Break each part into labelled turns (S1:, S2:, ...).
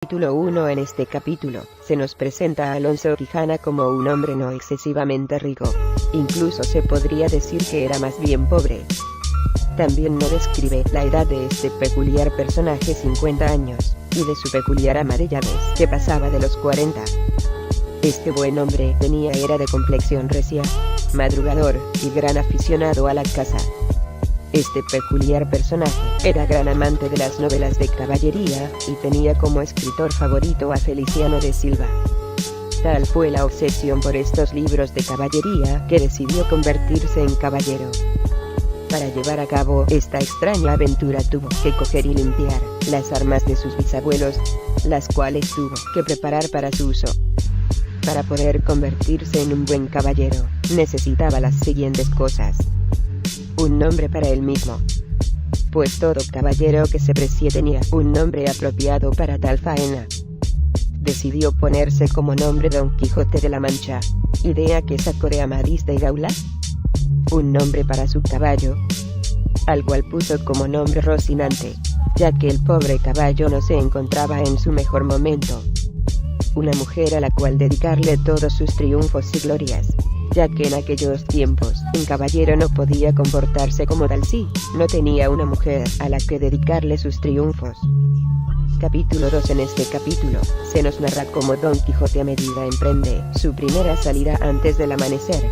S1: Capítulo 1. En este capítulo, se nos presenta a Alonso Quijana como un hombre no excesivamente rico. Incluso se podría decir que era más bien pobre. También nos describe la edad de este peculiar personaje, 50 años, y de su peculiar ama de llaves, que pasaba de los 40. Este buen hombre era de complexión recia, madrugador, y gran aficionado a la caza. Este peculiar personaje era gran amante de las novelas de caballería, y tenía como escritor favorito a Feliciano de Silva. Tal fue la obsesión por estos libros de caballería que decidió convertirse en caballero. Para llevar a cabo esta extraña aventura tuvo que coger y limpiar las armas de sus bisabuelos, las cuales tuvo que preparar para su uso. Para poder convertirse en un buen caballero, necesitaba las siguientes cosas. Un nombre para él mismo, pues todo caballero que se precie tenía un nombre apropiado para tal faena. Decidió ponerse como nombre Don Quijote de la Mancha, idea que sacó de Amadís de Gaula. Un nombre para su caballo, al cual puso como nombre Rocinante, ya que el pobre caballo no se encontraba en su mejor momento. Una mujer a la cual dedicarle todos sus triunfos y glorias, ya que en aquellos tiempos un caballero no podía comportarse como tal si no tenía una mujer a la que dedicarle sus triunfos. Capítulo 2. En este capítulo, se nos narra cómo Don Quijote a medida emprende su primera salida antes del amanecer.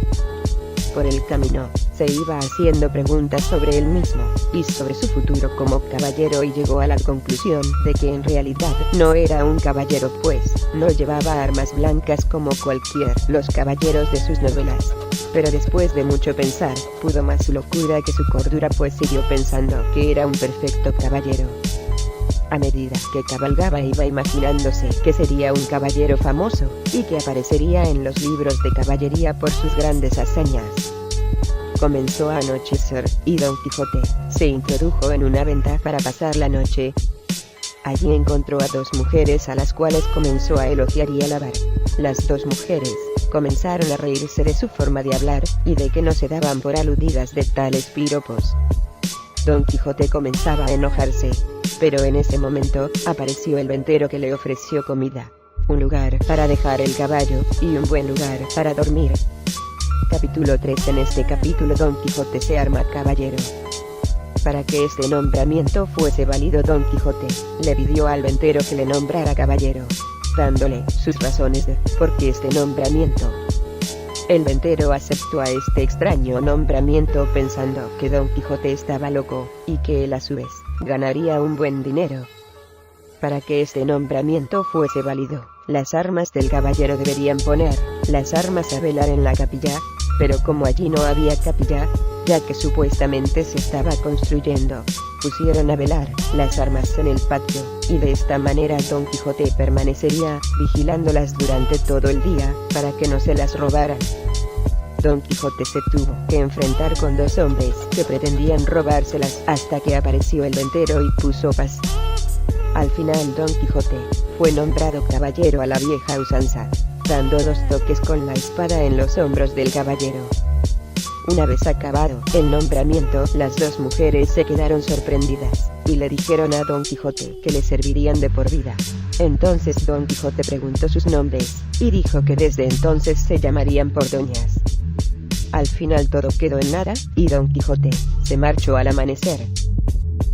S1: Por el camino, se iba haciendo preguntas sobre él mismo, y sobre su futuro como caballero, y llegó a la conclusión de que en realidad no era un caballero, pues no llevaba armas blancas como los caballeros de sus novelas. Pero después de mucho pensar, pudo más su locura que su cordura, pues siguió pensando que era un perfecto caballero. A medida que cabalgaba iba imaginándose que sería un caballero famoso, y que aparecería en los libros de caballería por sus grandes hazañas. Comenzó a anochecer, y Don Quijote se introdujo en una venta para pasar la noche. Allí encontró a dos mujeres a las cuales comenzó a elogiar y alabar. Las dos mujeres comenzaron a reírse de su forma de hablar, y de que no se daban por aludidas de tales piropos. Don Quijote comenzaba a enojarse, pero en ese momento apareció el ventero, que le ofreció comida, un lugar para dejar el caballo, y un buen lugar para dormir. Capítulo 3. En este capítulo Don Quijote se arma caballero. Para que este nombramiento fuese válido, Don Quijote le pidió al ventero que le nombrara caballero, dándole sus razones de por qué este nombramiento. El ventero aceptó a este extraño nombramiento pensando que Don Quijote estaba loco, y que él a su vez ganaría un buen dinero. Para que este nombramiento fuese válido, las armas del caballero deberían poner las armas a velar en la capilla, pero como allí no había capilla, ya que supuestamente se estaba construyendo, pusieron a velar las armas en el patio, y de esta manera Don Quijote permanecería vigilándolas durante todo el día, para que no se las robaran. Don Quijote se tuvo que enfrentar con dos hombres que pretendían robárselas, hasta que apareció el ventero y puso paz. Al final Don Quijote fue nombrado caballero a la vieja usanza, dando dos toques con la espada en los hombros del caballero. Una vez acabado el nombramiento, las dos mujeres se quedaron sorprendidas, y le dijeron a Don Quijote que le servirían de por vida. Entonces Don Quijote preguntó sus nombres, y dijo que desde entonces se llamarían por doñas. Al final todo quedó en nada, y Don Quijote se marchó al amanecer.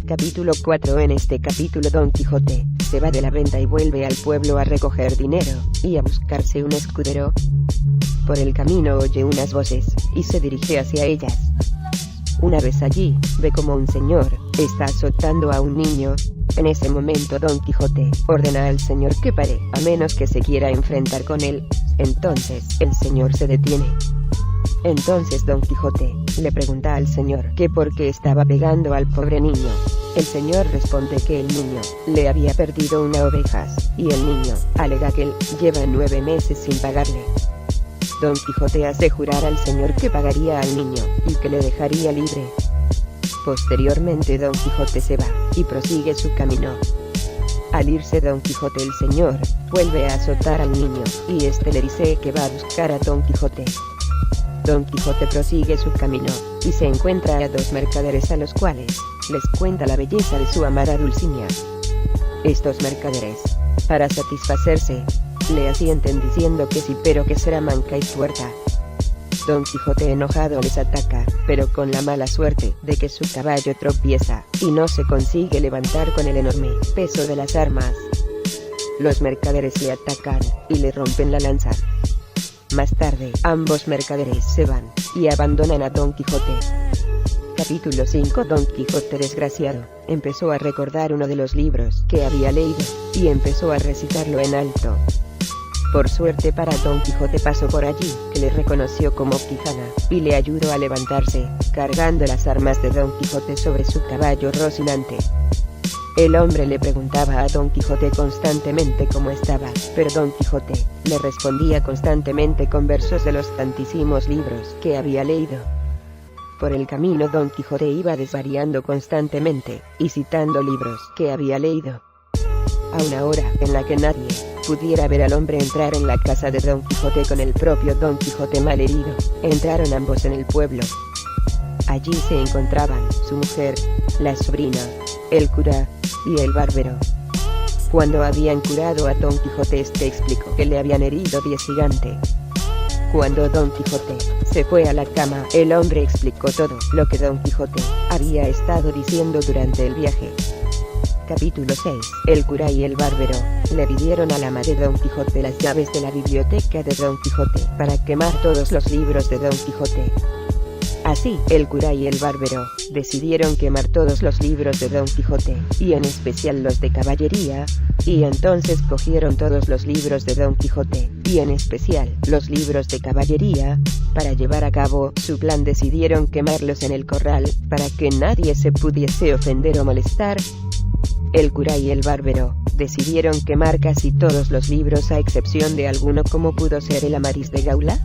S1: Capítulo 4. En este capítulo Don Quijote se va de la venta y vuelve al pueblo a recoger dinero, y a buscarse un escudero. Por el camino oye unas voces, y se dirige hacia ellas. Una vez allí, ve como un señor está azotando a un niño. En ese momento Don Quijote ordena al señor que pare, a menos que se quiera enfrentar con él. Entonces el señor se detiene. Entonces Don Quijote le pregunta al señor que por qué estaba pegando al pobre niño. El señor responde que el niño le había perdido una oveja, y el niño alega que él lleva 9 meses sin pagarle. Don Quijote hace jurar al señor que pagaría al niño, y que le dejaría libre. Posteriormente Don Quijote se va, y prosigue su camino. Al irse Don Quijote, el señor vuelve a azotar al niño, y este le dice que va a buscar a Don Quijote. Don Quijote prosigue su camino, y se encuentra a dos mercaderes a los cuales les cuenta la belleza de su amada Dulcinea. Estos mercaderes, para satisfacerse, le asienten diciendo que sí, pero que será manca y tuerta. Don Quijote enojado les ataca, pero con la mala suerte de que su caballo tropieza, y no se consigue levantar con el enorme peso de las armas. Los mercaderes le atacan, y le rompen la lanza. Más tarde, ambos mercaderes se van, y abandonan a Don Quijote. Capítulo 5. Don Quijote desgraciado, empezó a recordar uno de los libros que había leído, y empezó a recitarlo en alto. Por suerte para Don Quijote pasó por allí, que le reconoció como Quijana, y le ayudó a levantarse, cargando las armas de Don Quijote sobre su caballo Rocinante. El hombre le preguntaba a Don Quijote constantemente cómo estaba, pero Don Quijote le respondía constantemente con versos de los tantísimos libros que había leído. Por el camino Don Quijote iba desvariando constantemente, y citando libros que había leído. A una hora en la que nadie pudiera ver al hombre entrar en la casa de Don Quijote con el propio Don Quijote malherido, entraron ambos en el pueblo. Allí se encontraban su mujer, la sobrina, el cura y el bárbaro. Cuando habían curado a Don Quijote, este explicó que le habían herido 10 gigantes. Cuando Don Quijote se fue a la cama, el hombre explicó todo lo que Don Quijote había estado diciendo durante el viaje. Capítulo 6. El cura y el bárbaro le pidieron al ama de Don Quijote las llaves de la biblioteca de Don Quijote para quemar todos los libros de Don Quijote. Así, el cura y el bárbaro decidieron quemar todos los libros de Don Quijote, y en especial los de caballería, y entonces cogieron todos los libros de Don Quijote, y en especial los libros de caballería. Para llevar a cabo su plan decidieron quemarlos en el corral, para que nadie se pudiese ofender o molestar. El cura y el bárbaro decidieron quemar casi todos los libros a excepción de alguno, como pudo ser el Amadís de Gaula.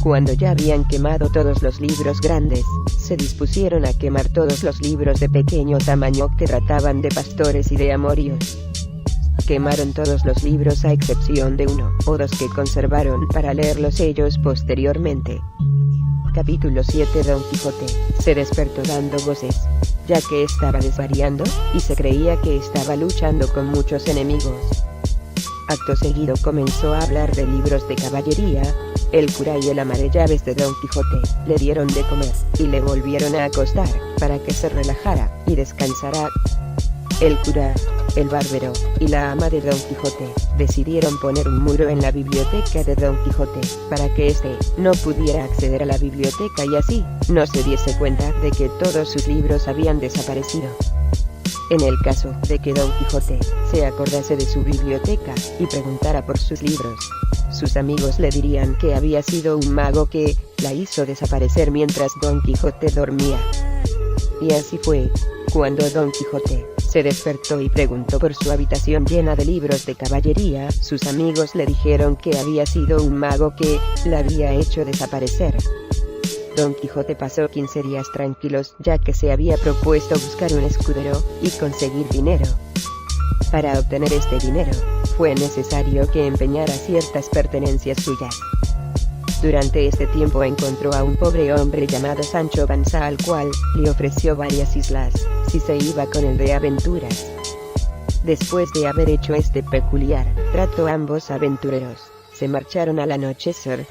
S1: Cuando ya habían quemado todos los libros grandes, se dispusieron a quemar todos los libros de pequeño tamaño que trataban de pastores y de amoríos. Quemaron todos los libros a excepción de uno o dos que conservaron para leerlos ellos posteriormente. Capítulo 7. Don Quijote se despertó dando voces, ya que estaba desvariando, y se creía que estaba luchando con muchos enemigos. Acto seguido comenzó a hablar de libros de caballería. El cura y el ama de llaves de Don Quijote le dieron de comer, y le volvieron a acostar, para que se relajara y descansara. El cura, el bárbaro y la ama de Don Quijote decidieron poner un muro en la biblioteca de Don Quijote, para que éste no pudiera acceder a la biblioteca y así no se diese cuenta de que todos sus libros habían desaparecido. En el caso de que Don Quijote se acordase de su biblioteca y preguntara por sus libros, sus amigos le dirían que había sido un mago que la hizo desaparecer mientras Don Quijote dormía. Y así fue. Cuando Don Quijote se despertó y preguntó por su habitación llena de libros de caballería, sus amigos le dijeron que había sido un mago que la había hecho desaparecer. Don Quijote pasó 15 días tranquilos, ya que se había propuesto buscar un escudero y conseguir dinero. Para obtener este dinero, fue necesario que empeñara ciertas pertenencias suyas. Durante este tiempo encontró a un pobre hombre llamado Sancho Panza, al cual le ofreció varias islas si se iba con él de aventuras. Después de haber hecho este peculiar trato, ambos aventureros se marcharon al anochecer.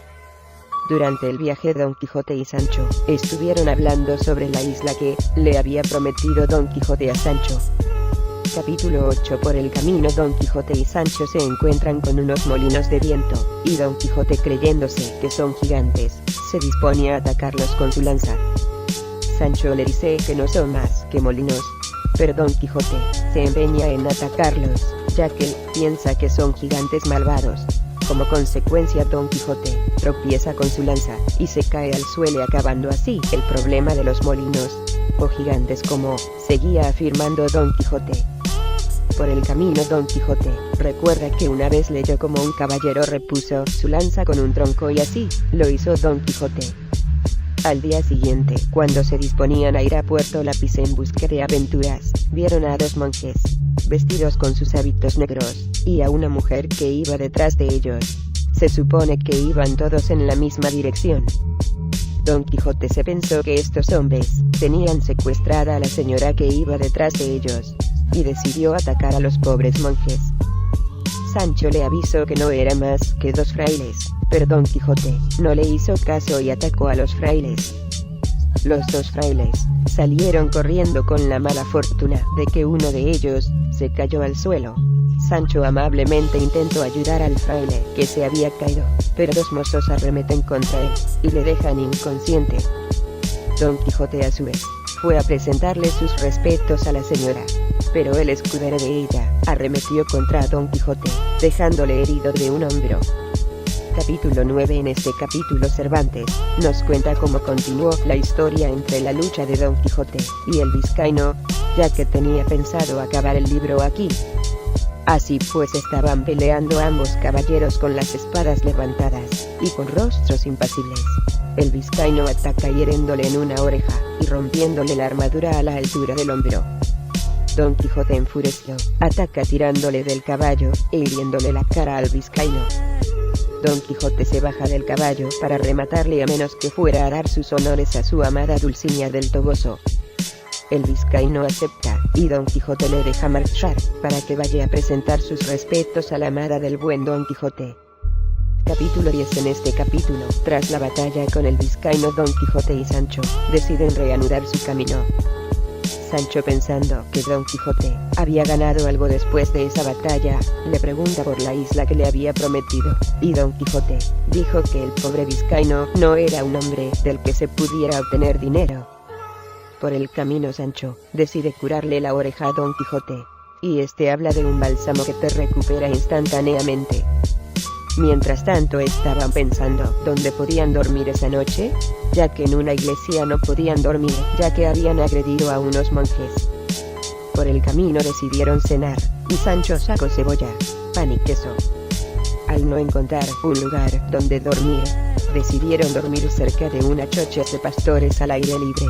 S1: Durante el viaje Don Quijote y Sancho estuvieron hablando sobre la isla que le había prometido Don Quijote a Sancho. Capítulo 8. Por el camino Don Quijote y Sancho se encuentran con unos molinos de viento, y Don Quijote, creyéndose que son gigantes, se dispone a atacarlos con su lanza. Sancho le dice que no son más que molinos, pero Don Quijote se empeña en atacarlos, ya que él piensa que son gigantes malvados. Como consecuencia, Don Quijote tropieza con su lanza y se cae al suelo, acabando así el problema de los molinos o gigantes, como seguía afirmando Don Quijote. Por el camino Don Quijote recuerda que una vez leyó como un caballero repuso su lanza con un tronco, y así lo hizo Don Quijote. Al día siguiente, cuando se disponían a ir a Puerto Lápiz en busca de aventuras, vieron a dos monjes vestidos con sus hábitos negros, y a una mujer que iba detrás de ellos. Se supone que iban todos en la misma dirección. Don Quijote se pensó que estos hombres tenían secuestrada a la señora que iba detrás de ellos. y decidió atacar a los pobres monjes. Sancho le avisó que no era más que 2 frailes, pero Don Quijote no le hizo caso y atacó a los frailes. Los 2 frailes salieron corriendo con la mala fortuna de que uno de ellos se cayó al suelo. Sancho amablemente intentó ayudar al fraile que se había caído, pero 2 mozos arremeten contra él y le dejan inconsciente. Don Quijote a su vez fue a presentarle sus respetos a la señora, pero el escudero de ella arremetió contra Don Quijote, dejándole herido de un hombro. Capítulo 9. En este capítulo Cervantes nos cuenta cómo continuó la historia entre la lucha de Don Quijote y el vizcaíno, ya que tenía pensado acabar el libro aquí. Así pues estaban peleando ambos caballeros con las espadas levantadas y con rostros impasibles. El vizcaíno ataca hiriéndole en una oreja y rompiéndole la armadura a la altura del hombro. Don Quijote enfureció, ataca tirándole del caballo e hiriéndole la cara al vizcaíno. Don Quijote se baja del caballo para rematarle a menos que fuera a dar sus honores a su amada Dulcinea del Toboso. El vizcaíno acepta, y Don Quijote le deja marchar, para que vaya a presentar sus respetos a la amada del buen Don Quijote. Capítulo 10. En este capítulo, tras la batalla con el vizcaíno, Don Quijote y Sancho deciden reanudar su camino. Sancho, pensando que Don Quijote había ganado algo después de esa batalla, le pregunta por la isla que le había prometido, y Don Quijote dijo que el pobre vizcaíno no era un hombre del que se pudiera obtener dinero. Por el camino Sancho decide curarle la oreja a Don Quijote, y este habla de un bálsamo que te recupera instantáneamente. Mientras tanto estaban pensando dónde podían dormir esa noche, ya que en una iglesia no podían dormir, ya que habían agredido a unos monjes. Por el camino decidieron cenar, y Sancho sacó cebolla, pan y queso. Al no encontrar un lugar donde dormir, decidieron dormir cerca de una choza de pastores al aire libre.